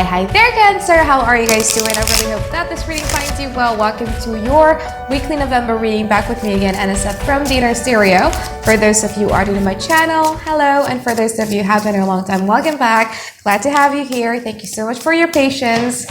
Hi there, Cancer. How are you guys doing? I really hope that this reading finds you well. Welcome to your weekly November reading. Back with me again, Anisa from the Inner Stereo. For those of you who are new to my channel, hello. And for those of you who have been here a long time, welcome back. Glad to have you here. Thank you so much for your patience.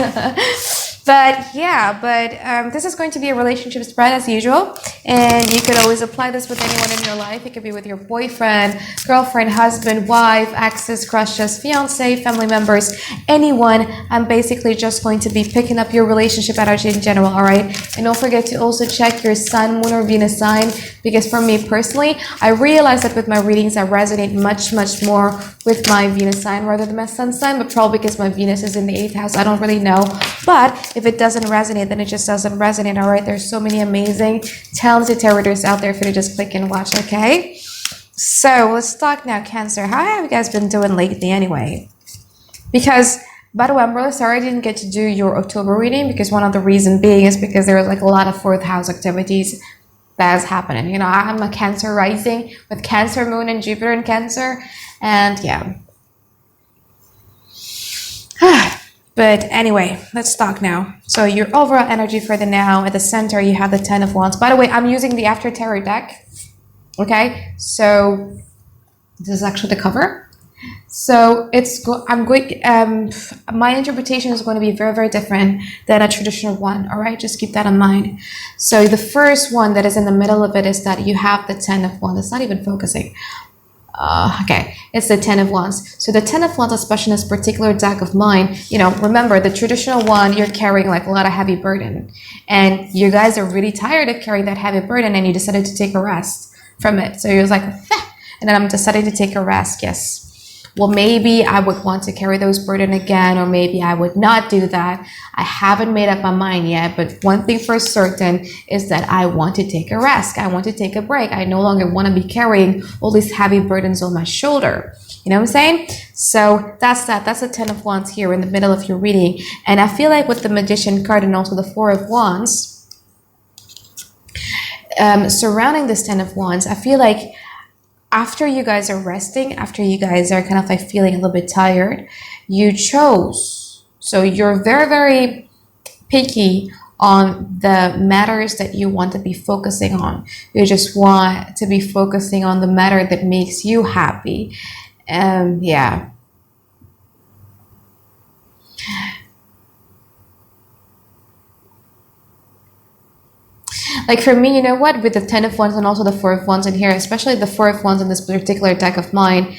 This is going to be a relationship spread as usual, and you could always apply this with anyone in your life. It could be with your boyfriend, girlfriend, husband, wife, exes, crushes, fiance, family members, anyone. I'm basically just going to be picking up your relationship energy in general, all right? And don't forget to also check your sun, moon, or Venus sign, because for me personally, I realize that with my readings, I resonate much more with my Venus sign rather than my sun sign, but probably because my Venus is in the 8th house. I don't really know, but if it doesn't resonate, then it just doesn't resonate, all right? There's so many amazing, talented tarot readers out there for you to just click and watch, okay? So let's talk now, Cancer. How have you guys been doing lately anyway? Because, by the way, I'm really sorry I didn't get to do your October reading, because one of the reasons being is because there was like a lot of 4th house activities that is happening. You know, I'm a Cancer rising with Cancer moon and Jupiter in Cancer, and yeah. But anyway, let's talk now. So your overall energy for the now, at the center, you have the 10 of Wands. By the way, I'm using the After Tarot deck. Okay, so this is actually the cover. So my interpretation is going to be very different than a traditional one. All right, just keep that in mind. So the first one that is in the middle of it is that you have the 10 of Wands. It's not even focusing. Okay, it's the 10 of Wands. So the 10 of Wands, especially in this particular deck of mine, you know, remember the traditional one, you're carrying like a lot of heavy burden, and you guys are really tired of carrying that heavy burden, and you decided to take a rest from it. So you're like, and then I'm deciding to take a rest. Yes. Well, maybe I would want to carry those burden again, or maybe I would not do that. I haven't made up my mind yet, but one thing for certain is that I want to take a rest. I want to take a break. I no longer want to be carrying all these heavy burdens on my shoulder. You know what I'm saying? So that's that. That's the 10 of Wands here in the middle of your reading. And I feel like with the Magician card and also the 4 of Wands, surrounding this 10 of Wands, I feel like after you guys are resting, after you guys are kind of like feeling a little bit tired, you chose. So you're very picky on the matters that you want to be focusing on. You just want to be focusing on the matter that makes you happy. Yeah. Like for me, you know what, with the 10 of Wands and also the 4 of Wands in here, especially the 4 of Wands in this particular deck of mine,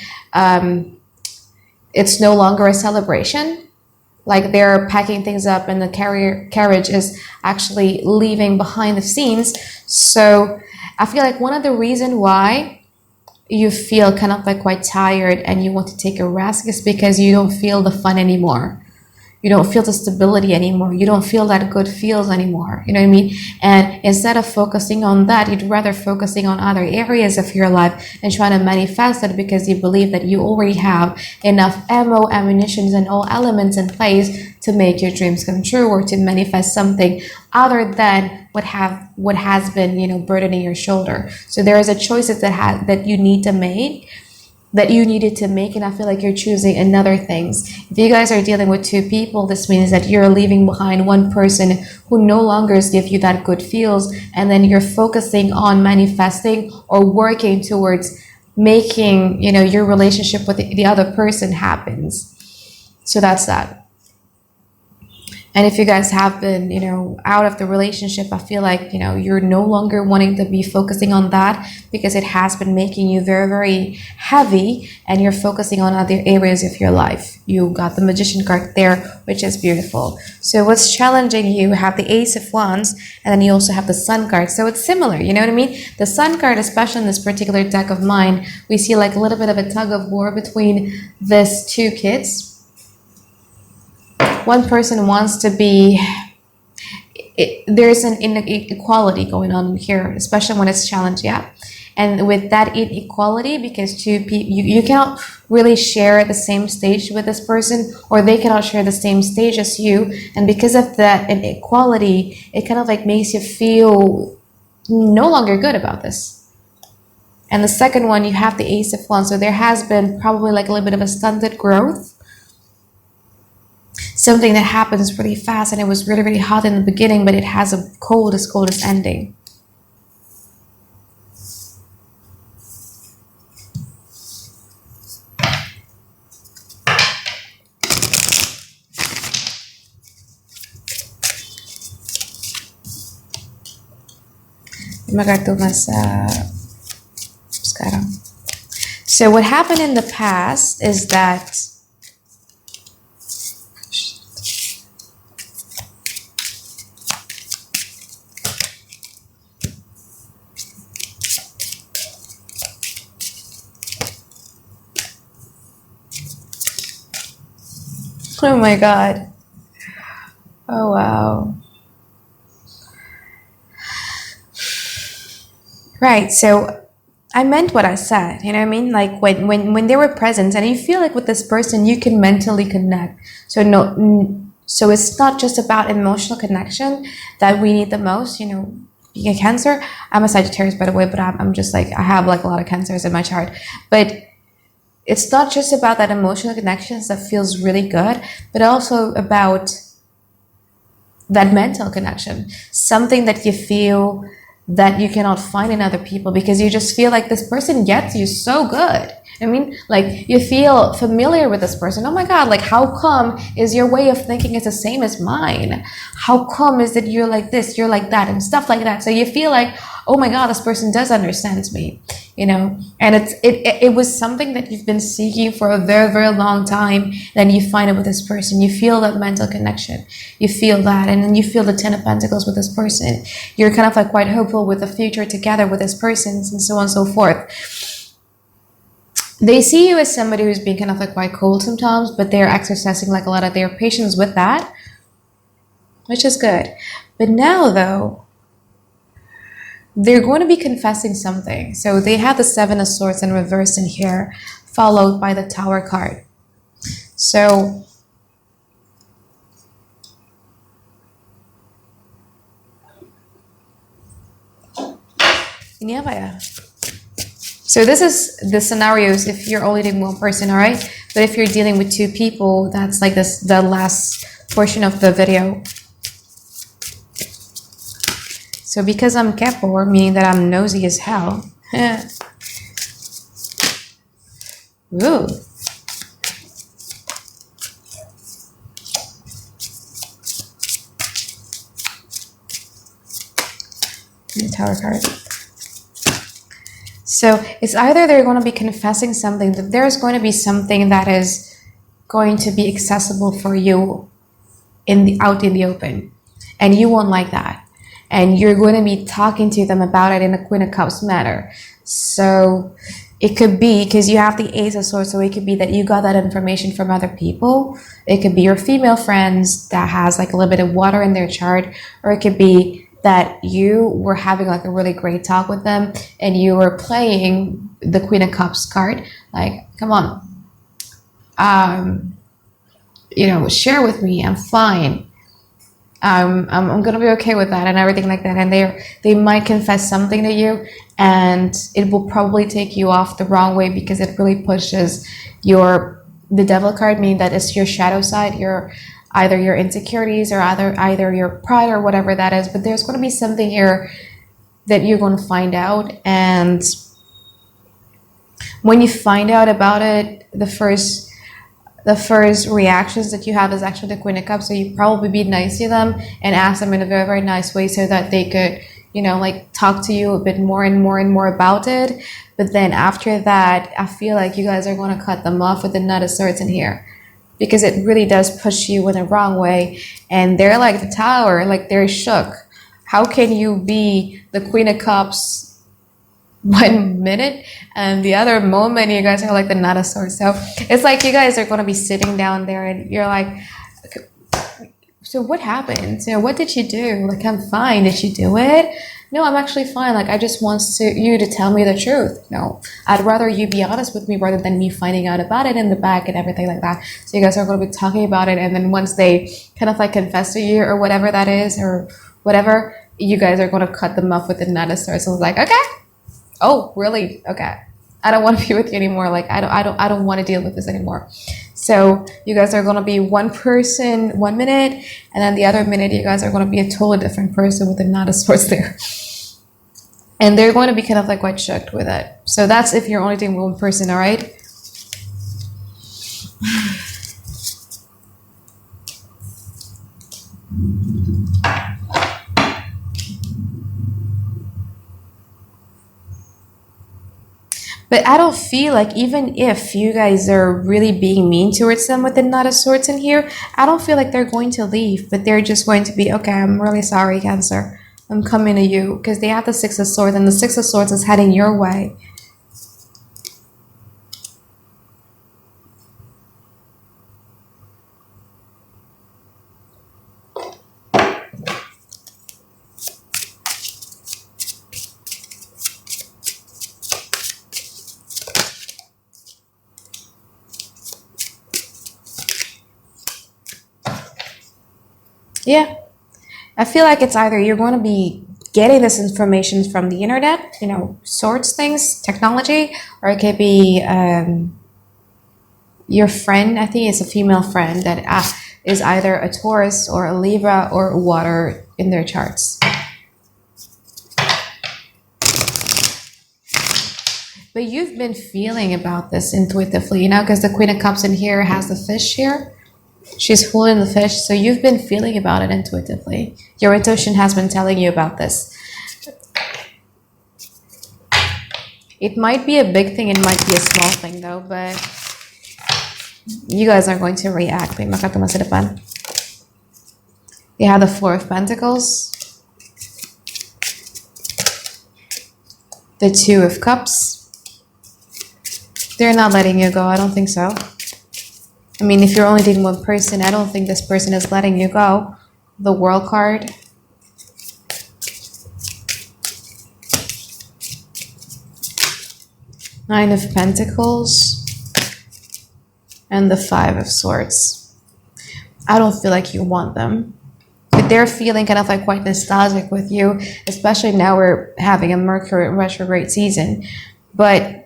it's no longer a celebration. Like they're packing things up and the carriage is actually leaving behind the scenes. So I feel like one of the reasons why you feel kind of like quite tired and you want to take a rest is because you don't feel the fun anymore. You don't feel the stability anymore. You don't feel that good feels anymore. You know what I mean? And instead of focusing on that, you'd rather focusing on other areas of your life and trying to manifest it, because you believe that you already have enough ammo, ammunitions, and all elements in place to make your dreams come true, or to manifest something other than what has been, you know, burdening your shoulder. So there is a choices that you need to make, that you needed to make, and I feel like you're choosing another things. If you guys are dealing with 2 people, this means that you're leaving behind one person who no longer gives you that good feels, and then you're focusing on manifesting or working towards making, you know, your relationship with the other person happens. So that's that. And if you guys have been, you know, out of the relationship, I feel like, you know, you're no longer wanting to be focusing on that, because it has been making you very heavy, and you're focusing on other areas of your life. You got the Magician card there, which is beautiful. So what's challenging you have the Ace of Wands, and then you also have the Sun card. So it's similar, you know what I mean? The Sun card, especially in this particular deck of mine, we see like a little bit of a tug of war between these 2 kids. One person wants to be, there's an inequality going on here, especially when it's challenged, yeah. And with that inequality, because 2 people, you cannot really share the same stage with this person, or they cannot share the same stage as you. And because of that inequality, it kind of like makes you feel no longer good about this. And the second one, you have the Ace of Wands. So there has been probably like a little bit of a stunted growth. something that happens really fast and it was really, really hot in the beginning, but it has a coldest ending. Mag-kartu mas sekarang. So what happened in the past is that oh my god. Oh wow. Right, so I meant what I said, you know what I mean? Like when they were present and you feel like with this person you can mentally connect. So so it's not just about emotional connection that we need the most, you know. Being a Cancer, I'm a Sagittarius by the way, but I'm just like, I have like a lot of Cancers in my chart. But it's not just about that emotional connections that feels really good, but also about that mental connection, something that you feel that you cannot find in other people because you just feel like this person gets you so good. I mean, like you feel familiar with this person. Oh my God, like how come is your way of thinking is the same as mine? How come is that you're like this, you're like that and stuff like that. So you feel like, oh my God, this person does understand me, you know? And it was something that you've been seeking for a very, very long time. Then you find it with this person. You feel that mental connection. You feel that. And then you feel the 10 of Pentacles with this person. You're kind of like quite hopeful with the future together with this person and so on and so forth. They see you as somebody who's being kind of like quite cold sometimes, but they're exercising like a lot of their patience with that, which is good. But now though, they're going to be confessing something. So they have the 7 of Swords in reverse in here, followed by the Tower card. So ini apa ya? So this is the scenarios if you're only dealing with one person, all right? But if you're dealing with 2 people, that's like this, the last portion of the video. So because I'm kepo, meaning that I'm nosy as hell. Ooh. The Tower card. So it's either they're going to be confessing something, that there's going to be something that is going to be accessible for you out in the open, and you won't like that, and you're going to be talking to them about it in a Queen of Cups manner. So it could be because you have the Ace of Swords, so it could be that you got that information from other people. It could be your female friends that has like a little bit of water in their chart, or it could be that you were having like a really great talk with them and you were playing the Queen of Cups card. Like, come on, you know, share with me. I'm fine. I'm gonna be okay with that and everything like that. And they might confess something to you, and it will probably take you off the wrong way because it really pushes the Devil card, meaning that it's your shadow side, either your insecurities or either your pride or whatever that is. But there's going to be something here that you're going to find out, and when you find out about it, the first reactions that you have is actually the Queen of Cups. So you probably be nice to them and ask them in a very, very nice way so that they could, you know, like talk to you a bit more and more about it. But then after that, I feel like you guys are going to cut them off with the Knight of Swords in here, because it really does push you in the wrong way. And they're like the Tower, like they're shook. How can you be the Queen of Cups 1 minute and the other moment you guys are like the Knight of Swords? So it's like you guys are going to be sitting down there and you're like, so what happened? So what did you do? Like, I'm fine. Did you do it? No, I'm actually fine. Like, I just want you to tell me the truth. No, I'd rather you be honest with me rather than me finding out about it in the back and everything like that. So you guys are going to be talking about it, and then once they kind of like confess to you or whatever that is or whatever, you guys are going to cut them off with the Knight of Swords. So it's like, okay. Oh, really? Okay. I don't want to be with you anymore. Like I don't want to deal with this anymore. So you guys are gonna be one person 1 minute, and then the other minute you guys are gonna be a totally different person with a knot of swords there. And they're going to be kind of like quite shocked with it. So that's if you're only dating one person, all right? But I don't feel like, even if you guys are really being mean towards them with the Knight of Swords in here, I don't feel like they're going to leave, but they're just going to be, okay, I'm really sorry, Cancer. I'm coming to you, because they have the Six of Swords, and the Six of Swords is heading your way. Yeah. I feel like it's either you're going to be getting this information from the internet, you know, swords things, technology, or it could be your friend. I think it's a female friend that is either a Taurus or a Libra or a water in their charts. But you've been feeling about this intuitively, you know, because the Queen of Cups in here has the fish here. She's holding the fish, so you've been feeling about it intuitively. Your intuition has been telling you about this. It might be a big thing, it might be a small thing though, but you guys are going to react. May maka masa depan. You have the Four of Pentacles, the Two of Cups. They're not letting you go. I don't think so. I mean, if you're only dating one person, I don't think this person is letting you go. The World card. Nine of Pentacles. And the Five of Swords. I don't feel like you want them. But they're feeling kind of like quite nostalgic with you, especially now we're having a Mercury retrograde season. But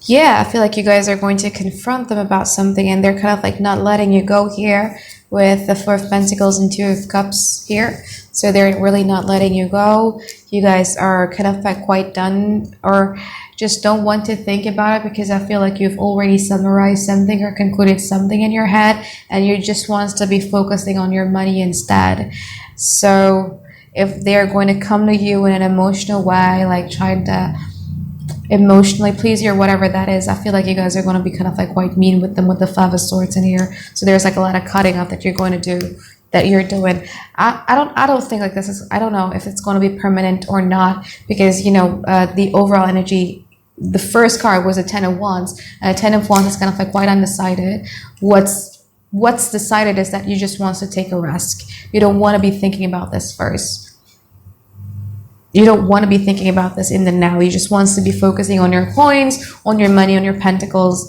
yeah, I feel like you guys are going to confront them about something, and they're kind of like not letting you go here with the Four of Pentacles and Two of Cups here. So they're really not letting you go. You guys are kind of like quite done, or just don't want to think about it, because I feel like you've already summarized something or concluded something in your head, and you just want to be focusing on your money instead. So if they're going to come to you in an emotional way, like trying to emotionally please you or whatever that is, I feel like you guys are going to be kind of like quite mean with them with the Five of Swords in here. So there's like a lot of cutting up that you're going to do, that you're doing. I don't think like this is, I don't know if it's going to be permanent or not, because you know the overall energy, the first card was a Ten of Wands, and a Ten of Wands is kind of like quite undecided. What's decided is that you just want to take a risk. You don't want to be thinking about this first. You don't want to be thinking about this in the now. You just want to be focusing on your coins, on your money, on your pentacles,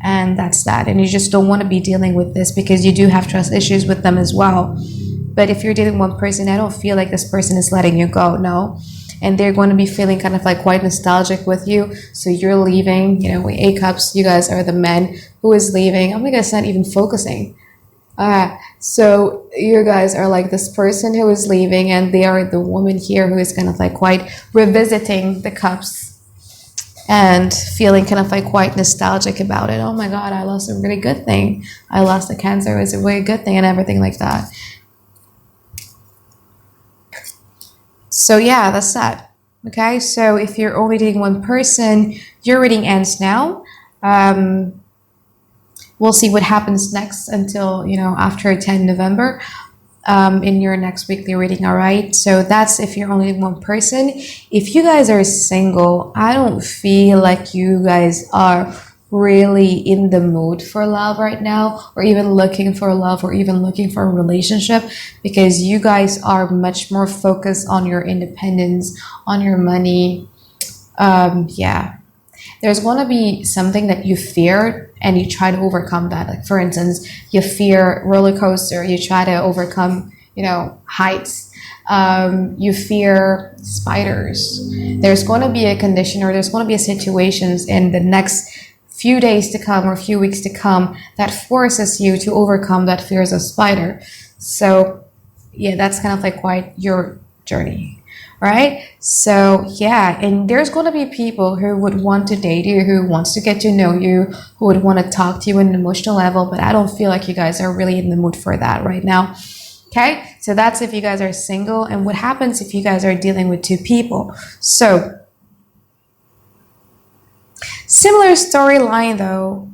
and that's that. And you just don't want to be dealing with this because you do have trust issues with them as well. But if you're dating one person, I don't feel like this person is letting you go, no. And they're going to be feeling kind of like quite nostalgic with you. So you're leaving, you know, with Eight Cups, you guys are the men who is leaving. Oh my God, it's not even focusing. So you guys are like this person who is leaving, and they are the woman here who is kind of like quite revisiting the cups and feeling kind of like quite nostalgic about it. Oh my God, I lost a really good thing. I lost the Cancer, it was a really good thing, and everything like that. So yeah, that's that. Okay, so if you're only dating one person, your reading ends now. We'll see what happens next until, you know, after 10 November in your next weekly reading, all right? So that's if you're only one person. If you guys are single, I don't feel like you guys are really in the mood for love right now, or even looking for love, or even looking for a relationship, because you guys are much more focused on your independence, on your money. Yeah. There's going to be something that you fear and you try to overcome that. Like, for instance, you fear roller coaster, you try to overcome, you know, heights. You fear spiders. There's going to be a condition, or there's going to be situations in the next few days to come or few weeks to come that forces you to overcome that fear of spider. So yeah, that's kind of like quite your journey, right? So yeah, and there's going to be people who would want to date you, who wants to get to know you, who would want to talk to you on an emotional level, but I don't feel like you guys are really in the mood for that right now. Okay, so that's if you guys are single. And what happens if you guys are dealing with two people? So similar storyline though.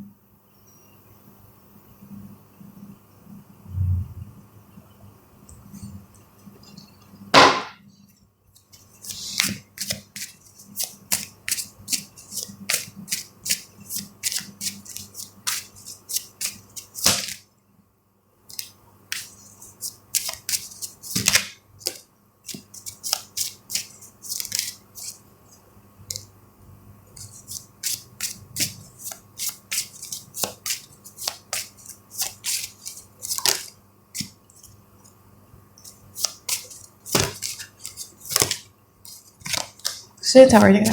So tower, you know.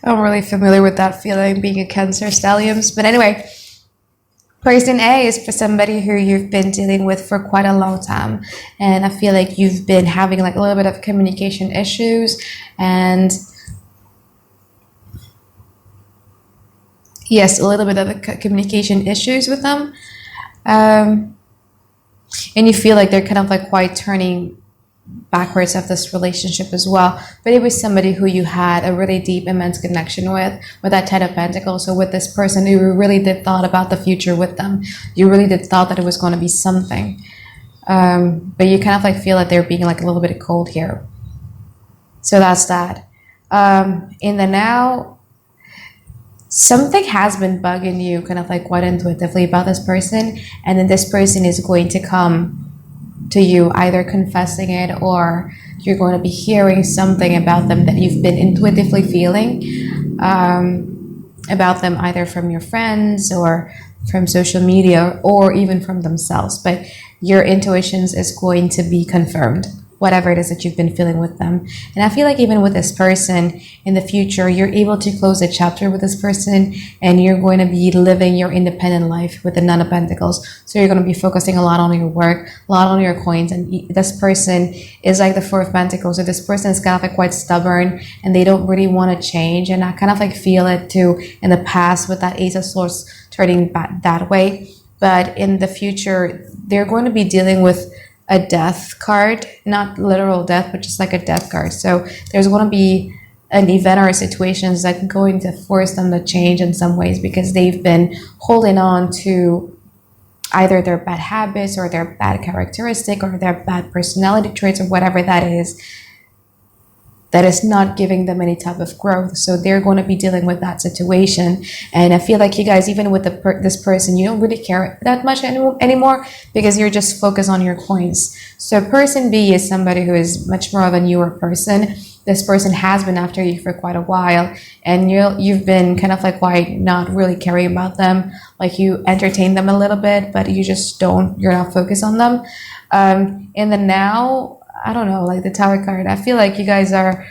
I'm really familiar with that feeling, being a Cancer stallions. But anyway, person A is for somebody who you've been dealing with for quite a long time, and I feel like you've been having like a little bit of communication issues, and yes, a little bit of communication issues with them. And you feel like they're kind of like quite turning backwards of this relationship as well. But it was somebody who you had a really deep, immense connection with that Ten of Pentacles. So with this person, you really did thought about the future with them. You really did thought that it was going to be something. But you kind of like feel that they're being like a little bit cold here. So that's that. In the now, something has been bugging you kind of like quite intuitively about this person, and then this person is going to come to you either confessing it, or you're going to be hearing something about them that you've been intuitively feeling about them, either from your friends or from social media or even from themselves. But your intuitions is going to be confirmed, whatever it is that you've been feeling with them. And I feel like even with this person in the future, you're able to close a chapter with this person, and you're going to be living your independent life with the Nine of Pentacles. So you're going to be focusing a lot on your work, a lot on your coins. And this person is like the Four of Pentacles. So this person is kind of like quite stubborn, and they don't really want to change. And I kind of like feel it too in the past with that Ace of Swords turning back that way. But in the future, they're going to be dealing with a death card, not literal death, but just like a death card. So there's going to be an event or a situation that's going to force them to change in some ways, because they've been holding on to either their bad habits or their bad characteristic or their bad personality traits or whatever that is not giving them any type of growth. So they're going to be dealing with that situation. And I feel like you guys, even with this person, you don't really care that much anymore, because you're just focused on your coins. So person B is somebody who is much more of a newer person. This person has been after you for quite a while, and you've been kind of like quite not really caring about them. Like you entertain them a little bit, but you're not focused on them. In the now, I don't know, like the Tower card, I feel like you guys are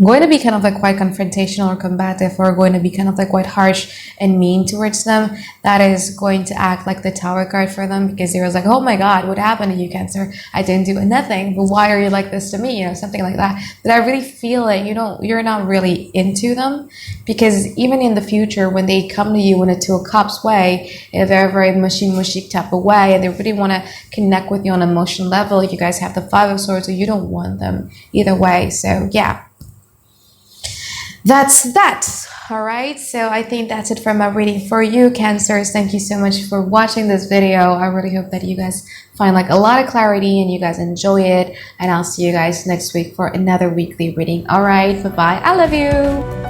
going to be kind of like quite confrontational or combative, or going to be kind of like quite harsh and mean towards them. That is going to act like the Tower card for them, because they was like, oh my God, what happened to you, Cancer? I didn't do nothing, but why are you like this to me? Something like that. But I really feel like you're not really into them, because even in the future, when they come to you in a Two of Cups way, in a very, very mushy type of way, and they really want to connect with you on an emotional level, you guys have the Five of Swords, so you don't want them either way. So yeah. That's that. All right, so I think that's it for my reading for you, Cancers. Thank you so much for watching this video. I really hope that you guys find like a lot of clarity and you guys enjoy it, and I'll see you guys next week for another weekly reading. All right, bye-bye. I love you.